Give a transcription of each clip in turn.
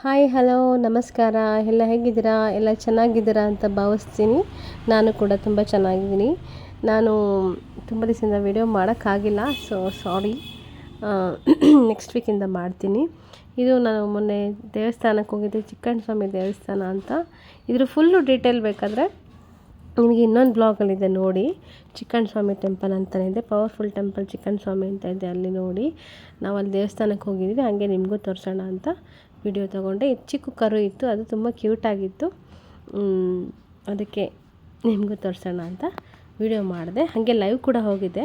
Hi hello ನಮಸ್ಕಾರ. ಎಲ್ಲ ಹೇಗಿದ್ದೀರಾ? ಎಲ್ಲ ಚೆನ್ನಾಗಿದ್ದೀರಾ ಅಂತ ಭಾವಿಸ್ತೀನಿ. ನಾನು ಕೂಡ ತುಂಬ ಚೆನ್ನಾಗಿದ್ದೀನಿ. ನಾನು ತುಂಬ ದಿವಸದಿಂದ ವಿಡಿಯೋ ಮಾಡೋಕ್ಕಾಗಿಲ್ಲ, ಸೊ ಸಾರಿ. ನೆಕ್ಸ್ಟ್ ವೀಕಿಂದ ಮಾಡ್ತೀನಿ. ಇದು ನಾನು ಮೊನ್ನೆ ದೇವಸ್ಥಾನಕ್ಕೆ ಹೋಗಿದ್ದೆ, ಚಿಕ್ಕಣ್ಣ ಸ್ವಾಮಿ ದೇವಸ್ಥಾನ ಅಂತ. ಇದ್ರ ಫುಲ್ಲು ಡೀಟೇಲ್ ಬೇಕಾದರೆ ನಿಮಗೆ ಇನ್ನೊಂದು ಬ್ಲಾಗಲ್ಲಿದೆ ನೋಡಿ. ಚಿಕ್ಕಣ್ಣ ಸ್ವಾಮಿ ಟೆಂಪಲ್ ಅಂತಲೇ ಇದೆ, ಪವರ್ಫುಲ್ ಟೆಂಪಲ್ ಚಿಕ್ಕಣ್ಣ ಸ್ವಾಮಿ ಅಂತ ಇದೆ, ಅಲ್ಲಿ ನೋಡಿ. ನಾವು ಅಲ್ಲಿ ದೇವಸ್ಥಾನಕ್ಕೆ ಹೋಗಿದ್ವಿ, ಹಾಗೆ ನಿಮಗೂ ತೋರಿಸೋಣ ಅಂತ ವಿಡಿಯೋ ತೊಗೊಂಡೆ. ಚಿಕ್ಕ ಕರು ಇತ್ತು, ಅದು ತುಂಬ ಕ್ಯೂಟಾಗಿತ್ತು, ಅದಕ್ಕೆ ನಿಮಗೂ ತೋರಿಸೋಣ ಅಂತ ವಿಡಿಯೋ ಮಾಡಿದೆ. ಹಾಗೆ ಲೈವ್ ಕೂಡ ಹೋಗಿದ್ದೆ.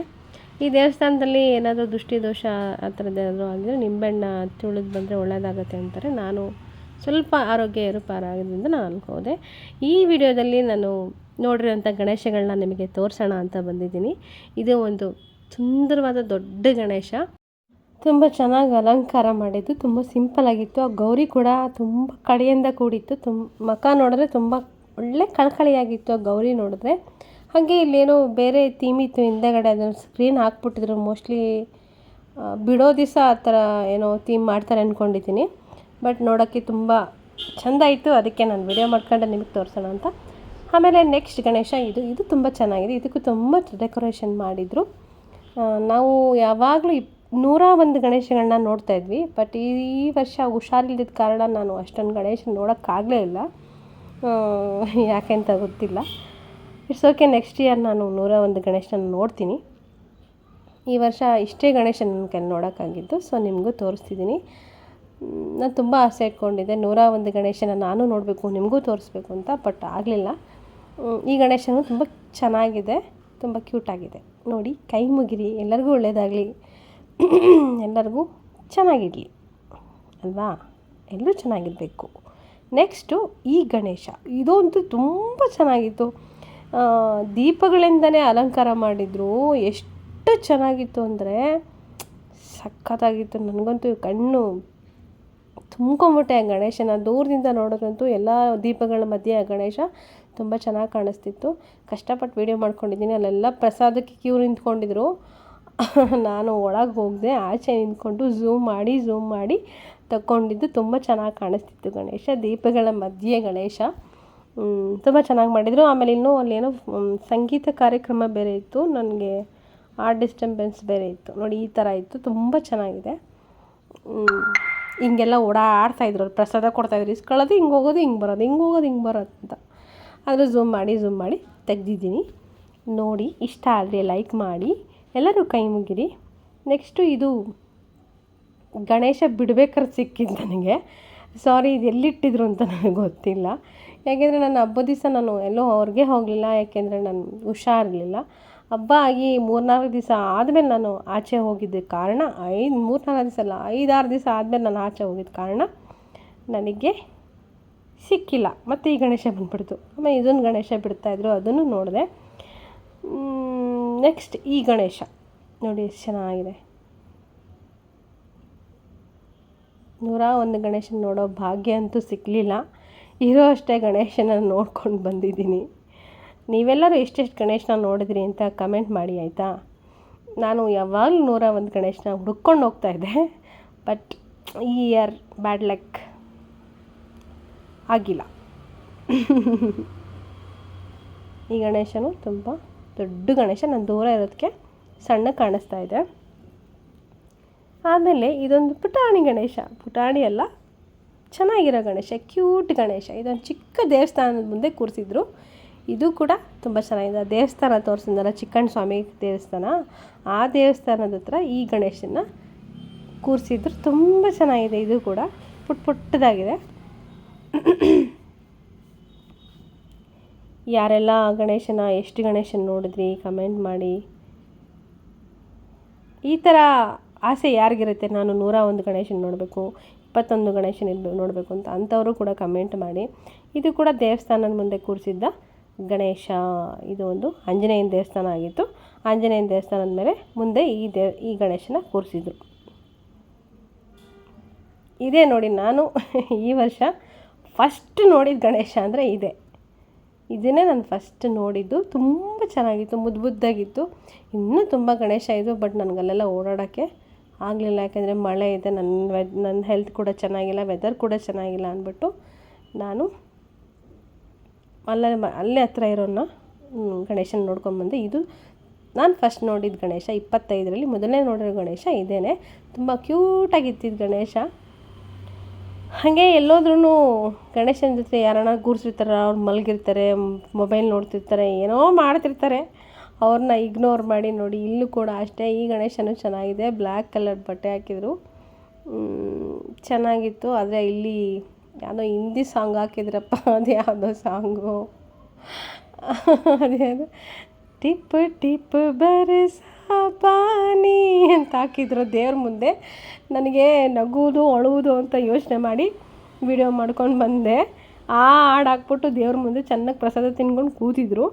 ಈ ದೇವಸ್ಥಾನದಲ್ಲಿ ಏನಾದರೂ ದೃಷ್ಟಿ ದೋಷ ಆ ಥರದ್ದು ಏನಾದರೂ ಆಗಿದ್ರೆ ನಿಂಬೆಹಣ್ಣು ತುಳಿದು ಬಂದರೆ ಒಳ್ಳೆಯದಾಗತ್ತೆ ಅಂತಾರೆ. ನಾನು ಸ್ವಲ್ಪ ಆರೋಗ್ಯ ಏರುಪಾರಾಗಿದ್ದರಿಂದ ನಾನು ಅನ್ಕೋದೆ. ಈ ವಿಡಿಯೋದಲ್ಲಿ ನಾನು ನೋಡಿರೋಂಥ ಗಣೇಶಗಳನ್ನ ನಿಮಗೆ ತೋರಿಸೋಣ ಅಂತ ಬಂದಿದ್ದೀನಿ. ಇದು ಒಂದು ಸುಂದರವಾದ ದೊಡ್ಡ ಗಣೇಶ, ತುಂಬ ಚೆನ್ನಾಗಿ ಅಲಂಕಾರ ಮಾಡಿದ್ದು, ತುಂಬ ಸಿಂಪಲ್ಲಾಗಿತ್ತು. ಆ ಗೌರಿ ಕೂಡ ತುಂಬ ಕಡೆಯಿಂದ ಕೂಡಿತ್ತು. ಮುಖ ನೋಡಿದ್ರೆ ತುಂಬ ಒಳ್ಳೆ ಕಳಕಳಿಯಾಗಿತ್ತು ಆ ಗೌರಿ ನೋಡಿದ್ರೆ. ಹಾಗೆ ಇಲ್ಲೇನೋ ಬೇರೆ ಥೀಮ್ ಇತ್ತು ಹಿಂದೆಗಡೆ, ಅದನ್ನು ಸ್ಕ್ರೀನ್ ಹಾಕ್ಬಿಟ್ಟಿದ್ರು. ಮೋಸ್ಟ್ಲಿ ಬಿಡೋ ದಿವಸ ಆ ಥರ ಏನೋ ಥೀಮ್ ಮಾಡ್ತಾರೆ ಅಂದ್ಕೊಂಡಿದ್ದೀನಿ. ಬಟ್ ನೋಡೋಕ್ಕೆ ತುಂಬ ಚೆಂದ ಇತ್ತು, ಅದಕ್ಕೆ ನಾನು ವಿಡಿಯೋ ಮಾಡ್ಕೊಂಡು ನಿಮಗೆ ತೋರಿಸೋಣ ಅಂತ. ಆಮೇಲೆ ನೆಕ್ಸ್ಟ್ ಗಣೇಶ ಇದು ತುಂಬ ಚೆನ್ನಾಗಿದೆ. ಇದಕ್ಕೂ ತುಂಬ ಡೆಕೋರೇಷನ್ ಮಾಡಿದರು. ನಾವು ಯಾವಾಗಲೂ 101 ಗಣೇಶಗಳನ್ನ ನೋಡ್ತಾಯಿದ್ವಿ. ಬಟ್ ಈ ವರ್ಷ ಹುಷಾರಿಲ್ಲದ ಕಾರಣ ನಾನು ಅಷ್ಟೊಂದು ಗಣೇಶ ನೋಡೋಕ್ಕಾಗಲೇ ಇಲ್ಲ, ಯಾಕೆ ಅಂತ ಗೊತ್ತಿಲ್ಲ. ಇಟ್ಸ್ ಓಕೆ, ನೆಕ್ಸ್ಟ್ ಇಯರ್ ನಾನು 101 ಗಣೇಶನ ನೋಡ್ತೀನಿ. ಈ ವರ್ಷ ಇಷ್ಟೇ ಗಣೇಶ ನನ್ನ ಕೈಲಿ ನೋಡೋಕ್ಕಾಗಿದ್ದು, ಸೊ ನಿಮಗೂ ತೋರಿಸ್ತಿದ್ದೀನಿ. ನಾನು ತುಂಬ ಆಸೆ ಇಟ್ಕೊಂಡಿದ್ದೆ 101 ಗಣೇಶನ ನಾನು ನೋಡಬೇಕು, ನಿಮಗೂ ತೋರಿಸ್ಬೇಕು ಅಂತ, ಬಟ್ ಆಗಲಿಲ್ಲ. ಈ ಗಣೇಶನೂ ತುಂಬ ಚೆನ್ನಾಗಿದೆ, ತುಂಬ ಕ್ಯೂಟಾಗಿದೆ. ನೋಡಿ, ಕೈ ಮುಗಿರಿ, ಎಲ್ಲರಿಗೂ ಒಳ್ಳೆಯದಾಗಲಿ, ಎಲ್ಲರಿಗೂ ಚೆನ್ನಾಗಿರಲಿ ಅಲ್ವಾ, ಎಲ್ಲರೂ ಚೆನ್ನಾಗಿರಬೇಕು. ನೆಕ್ಸ್ಟು ಈ ಗಣೇಶ, ಇದಂತೂ ತುಂಬ ಚೆನ್ನಾಗಿತ್ತು. ದೀಪಗಳಿಂದನೇ ಅಲಂಕಾರ ಮಾಡಿದರು. ಎಷ್ಟು ಚೆನ್ನಾಗಿತ್ತು ಅಂದರೆ ಸಖತ್ತಾಗಿತ್ತು. ನನಗಂತೂ ಕಣ್ಣು ತುಂಬ್ಕೊಂಬಿಟ್ಟೆ ಆ ಗಣೇಶನ. ದೂರದಿಂದ ನೋಡೋದಂತೂ ಎಲ್ಲ ದೀಪಗಳ ಮಧ್ಯೆ ಆ ಗಣೇಶ ತುಂಬ ಚೆನ್ನಾಗಿ ಕಾಣಿಸ್ತಿತ್ತು. ಕಷ್ಟಪಟ್ಟು ವೀಡಿಯೋ ಮಾಡ್ಕೊಂಡಿದ್ದೀನಿ. ಅಲ್ಲೆಲ್ಲ ಪ್ರಸಾದಕ್ಕೆ ಕ್ಯೂ ನಿಂತ್ಕೊಂಡಿದ್ರು. ನಾನು ಒಳಗೆ ಹೋಗದೆ ಆಚೆ ನಿಂತ್ಕೊಂಡು ಝೂಮ್ ಮಾಡಿ ತಗೊಂಡಿದ್ದು. ತುಂಬ ಚೆನ್ನಾಗಿ ಕಾಣಿಸ್ತಿತ್ತು ಗಣೇಶ, ದೀಪಗಳ ಮಧ್ಯೆ ಗಣೇಶ. ತುಂಬ ಚೆನ್ನಾಗಿ ಮಾಡಿದರು. ಆಮೇಲೆ ಇನ್ನೂ ಅಲ್ಲೇನೋ ಸಂಗೀತ ಕಾರ್ಯಕ್ರಮ ಬೇರೆ ಇತ್ತು, ನನಗೆ ಆರ್ಟ್ ಡಿಸ್ಟರ್ಬೆನ್ಸ್ ಬೇರೆ ಇತ್ತು. ನೋಡಿ, ಈ ಥರ ಇತ್ತು, ತುಂಬ ಚೆನ್ನಾಗಿದೆ. ಹಿಂಗೆಲ್ಲ ಓಡಾಡ್ತಾಯಿದ್ರು, ಅವ್ರು ಪ್ರಸಾದ ಕೊಡ್ತಾಯಿದ್ರು, ಇಸ್ಕೊಳ್ಳೋದು ಹಿಂಗೆ ಹೋಗೋದು ಹಿಂಗೆ ಬರೋದು, ಹಿಂಗೆ ಹೋಗೋದು ಹಿಂಗೆ ಬರೋದು ಅಂತ. ಆದರೆ ಝೂಮ್ ಮಾಡಿ ತೆಗ್ದಿದ್ದೀನಿ. ನೋಡಿ, ಇಷ್ಟ ಆದರೆ ಲೈಕ್ ಮಾಡಿ, ಎಲ್ಲರೂ ಕೈ ಮುಗಿರಿ. ನೆಕ್ಸ್ಟು ಇದು ಗಣೇಶ ಬಿಡ್ಬೇಕಾದ್ರೆ ಸಿಕ್ಕಿದ್ದು ನನಗೆ. ಸಾರಿ, ಇದು ಎಲ್ಲಿಟ್ಟಿದ್ರು ಅಂತ ನನಗೆ ಗೊತ್ತಿಲ್ಲ. ಯಾಕೆಂದರೆ ನನ್ನ ಹಬ್ಬದ ದಿವಸ ನಾನು ಎಲ್ಲೋ ಹೊರಗೆ ಹೋಗಲಿಲ್ಲ, ಯಾಕೆಂದರೆ ನಾನು ಹುಷಾರಿರಲಿಲ್ಲ. ಹಬ್ಬ ಆಗಿ 3-4 ದಿವಸ ಆದಮೇಲೆ ನಾನು ಆಚೆ ಹೋಗಿದ್ದ ಕಾರಣ, 3-4 ದಿವಸ ಅಲ್ಲ, 5-6 ದಿವಸ ಆದಮೇಲೆ ನಾನು ಆಚೆ ಹೋಗಿದ್ದ ಕಾರಣ ನನಗೆ ಸಿಕ್ಕಿಲ್ಲ. ಮತ್ತು ಈ ಗಣೇಶ ಬಂದುಬಿಡ್ತು. ಆಮೇಲೆ ಇದೊಂದು ಗಣೇಶ ಬಿಡ್ತಾಯಿದ್ರು, ಅದನ್ನು ನೋಡಿದೆ. ನೆಕ್ಸ್ಟ್ ಈ ಗಣೇಶ ನೋಡಿ, ಎಷ್ಟು ಚೆನ್ನಾಗಿದೆ. 101 ಗಣೇಶನ ನೋಡೋ ಭಾಗ್ಯ ಅಂತೂ ಸಿಕ್ಕಲಿಲ್ಲ. ಇರೋ ಅಷ್ಟೇ ಗಣೇಶನ ನೋಡ್ಕೊಂಡು ಬಂದಿದ್ದೀನಿ. ನೀವೆಲ್ಲರೂ ಎಷ್ಟೆಷ್ಟು ಗಣೇಶನ ನೋಡಿದ್ರಿ ಅಂತ ಕಮೆಂಟ್ ಮಾಡಿ, ಆಯಿತಾ? ನಾನು ಯಾವಾಗಲೂ 101 ಗಣೇಶನ ಹುಡ್ಕೊಂಡು ಹೋಗ್ತಾಯಿದ್ದೆ, ಬಟ್ ಈ ಇಯರ್ ಬ್ಯಾಡ್ ಲಕ್ ಆಗಿಲ್ಲ. ಈ ಗಣೇಶನು ತುಂಬ ದೊಡ್ಡ ಗಣೇಶ, ನಾನು ದೂರ ಇರೋದಕ್ಕೆ ಸಣ್ಣ ಕಾಣಿಸ್ತಾ ಇದೆ. ಆಮೇಲೆ ಇದೊಂದು ಪುಟಾಣಿ ಗಣೇಶ, ಪುಟಾಣಿ ಅಲ್ಲ, ಚೆನ್ನಾಗಿರೋ ಗಣೇಶ, ಕ್ಯೂಟ್ ಗಣೇಶ. ಇದೊಂದು ಚಿಕ್ಕ ದೇವಸ್ಥಾನದ ಮುಂದೆ ಕೂರಿಸಿದ್ರು. ಇದು ಕೂಡ ತುಂಬ ಚೆನ್ನಾಗಿದೆ. ದೇವಸ್ಥಾನ ತೋರಿಸಿದ್ನಲ್ಲ, ಚಿಕ್ಕಣ್ಣ ಸ್ವಾಮಿ ದೇವಸ್ಥಾನ, ಆ ದೇವಸ್ಥಾನದ ಹತ್ರ ಈ ಗಣೇಶನ ಕೂರಿಸಿದ್ರು. ತುಂಬ ಚೆನ್ನಾಗಿದೆ. ಇದು ಕೂಡ ಪುಟ್ಟದಾಗಿದೆ. ಯಾರೆಲ್ಲ ಗಣೇಶನ, ಎಷ್ಟು ಗಣೇಶನ ನೋಡಿದ್ರಿ ಕಮೆಂಟ್ ಮಾಡಿ. ಈ ಥರ ಆಸೆ ಯಾರಿಗಿರುತ್ತೆ, ನಾನು 101 ಗಣೇಶನ ನೋಡಬೇಕು, 21 ಗಣೇಶನ ನೋಡಬೇಕು ಅಂತ, ಅಂಥವರು ಕೂಡ ಕಮೆಂಟ್ ಮಾಡಿ. ಇದು ಕೂಡ ದೇವಸ್ಥಾನದ ಮುಂದೆ ಕೂರಿಸಿದ್ದ ಗಣೇಶ. ಇದು ಒಂದು ಆಂಜನೇಯನ ದೇವಸ್ಥಾನ ಆಗಿತ್ತು. ಆಂಜನೇಯನ ದೇವಸ್ಥಾನದ ಮೇಲೆ ಮುಂದೆ ಈ ಗಣೇಶನ ಕೂರಿಸಿದ್ರು. ಇದೇ ನೋಡಿ, ನಾನು ಈ ವರ್ಷ ಫಸ್ಟ್ ನೋಡಿದ ಗಣೇಶ ಅಂದರೆ ಇದನ್ನೇ ನಾನು ಫಸ್ಟ್ ನೋಡಿದ್ದು. ತುಂಬ ಚೆನ್ನಾಗಿತ್ತು, ಮುದ್ದಾಗಿತ್ತು. ಇನ್ನೂ ತುಂಬ ಗಣೇಶ ಇದು, ಬಟ್ ನನಗಲ್ಲೆಲ್ಲ ಓಡಾಡೋಕ್ಕೆ ಆಗಲಿಲ್ಲ, ಯಾಕೆಂದರೆ ಮಳೆ ಇದೆ, ನನ್ನ ಹೆಲ್ತ್ ಕೂಡ ಚೆನ್ನಾಗಿಲ್ಲ, ವೆದರ್ ಕೂಡ ಚೆನ್ನಾಗಿಲ್ಲ ಅಂದ್ಬಿಟ್ಟು ನಾನು ಅಲ್ಲೇ ಹತ್ರ ಇರೋನ ಗಣೇಶನ ನೋಡ್ಕೊಂಬಂದೆ. ಇದು ನಾನು ಫಸ್ಟ್ ನೋಡಿದ ಗಣೇಶ, 25ರಲ್ಲಿ ಮೊದಲನೇ ನೋಡಿರೋ ಗಣೇಶ ಇದೇನೆ. ತುಂಬ ಕ್ಯೂಟಾಗಿತ್ತಿದ್ದು ಗಣೇಶ. ಹಾಗೆ ಎಲ್ಲೋದ್ರೂ ಗಣೇಶನ ಜೊತೆ ಯಾರನ್ನ ಕೂರಿಸಿರ್ತಾರೆ, ಅವ್ರು ಮಲಗಿರ್ತಾರೆ, ಮೊಬೈಲ್ ನೋಡ್ತಿರ್ತಾರೆ, ಏನೋ ಮಾಡ್ತಿರ್ತಾರೆ, ಅವ್ರನ್ನ ಇಗ್ನೋರ್ ಮಾಡಿ ನೋಡಿ. ಇಲ್ಲೂ ಕೂಡ ಅಷ್ಟೇ, ಈ ಗಣೇಶನೂ ಚೆನ್ನಾಗಿದೆ, ಬ್ಲ್ಯಾಕ್ ಕಲರ್ ಬಟ್ಟೆ ಹಾಕಿದ್ರು, ಚೆನ್ನಾಗಿತ್ತು. ಆದರೆ ಇಲ್ಲಿ ಯಾವುದೋ ಹಿಂದಿ ಸಾಂಗ್ ಹಾಕಿದ್ರಪ್ಪ, ಅದು ಯಾವುದೋ ಸಾಂಗು, ಅದೇನು ಟಿಪ್ ಟಿಪ್ ಬರಸ ಪಾನಿ ಅಂತ ಹಾಕಿದ್ರು ದೇವ್ರ ಮುಂದೆ. ನನಗೆ ನಗುವುದು ಅಳುವುದು ಅಂತ ಯೋಚನೆ ಮಾಡಿ ವಿಡಿಯೋ ಮಾಡ್ಕೊಂಡು ಬಂದೆ. ಆ ಹಾಡು ಹಾಕ್ಬಿಟ್ಟು ದೇವ್ರ ಮುಂದೆ ಚೆನ್ನಾಗಿ ಪ್ರಸಾದ ತಿನ್ಕೊಂಡು ಕೂತಿದ್ರು.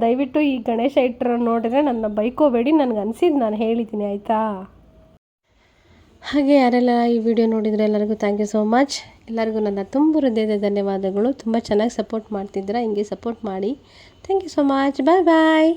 ದಯವಿಟ್ಟು ಈ ಗಣೇಶ ಇಟ್ಟರು ನೋಡಿದ್ರೆ ನನ್ನ ಬೈಕೋಬೇಡಿ, ನನಗೆ ಅನಿಸಿದ್ದು ನಾನು ಹೇಳಿದ್ದೀನಿ, ಆಯಿತಾ? ಹಾಗೆ ಯಾರೆಲ್ಲ ಈ ವಿಡಿಯೋ ನೋಡಿದರೆ ಎಲ್ಲರಿಗೂ ಥ್ಯಾಂಕ್ ಯು ಸೋ ಮಚ್. ಎಲ್ಲರಿಗೂ ನನ್ನ ತುಂಬ ಹೃದಯದ ಧನ್ಯವಾದಗಳು. ತುಂಬ ಚೆನ್ನಾಗಿ ಸಪೋರ್ಟ್ ಮಾಡ್ತಿದ್ದೀರಾ, ಹಿಂಗೆ ಸಪೋರ್ಟ್ ಮಾಡಿ. Thank you so much. Bye bye.